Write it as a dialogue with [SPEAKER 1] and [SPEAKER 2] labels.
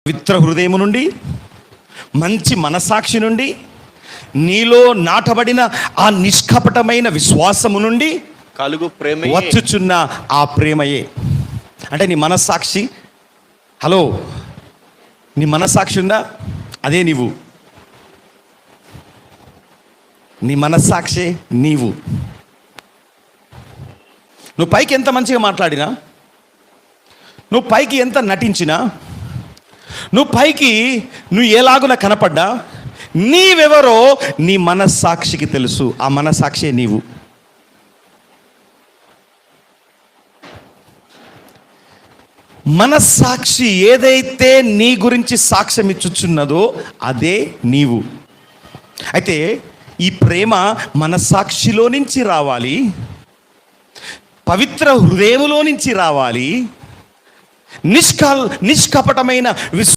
[SPEAKER 1] పవిత్ర హృదయము నుండి, మంచి మనసాక్షి నుండి, నీలో నాటబడిన ఆ నిష్కపటమైన విశ్వాసము నుండి
[SPEAKER 2] కలుగు ప్రేమ
[SPEAKER 1] వచ్చుచున్న ఆ ప్రేమయే. అంటే నీ మనస్సాక్షి, హలో, నీ మనస్సాక్షి ఉందా? అదే నీవు. నీ మనస్సాక్షి నీవు. నువ్వు పైకి ఎంత మంచిగా మాట్లాడినా, నువ్వు పైకి ఎంత నటించినా, నువ్వు పైకి నువ్వు ఎలాగున కనపడ్డా, నీవెవరో నీ మనస్సాక్షికి తెలుసు. ఆ మనస్సాక్షే నీవు. మనస్సాక్షి ఏదైతే నీ గురించి సాక్ష్యం ఇచ్చుచున్నదో అదే నీవు. అయితే ఈ ప్రేమ మనస్సాక్షిలో నుంచి రావాలి, పవిత్ర హృదయములో నుంచి రావాలి, నిష్కపటమైన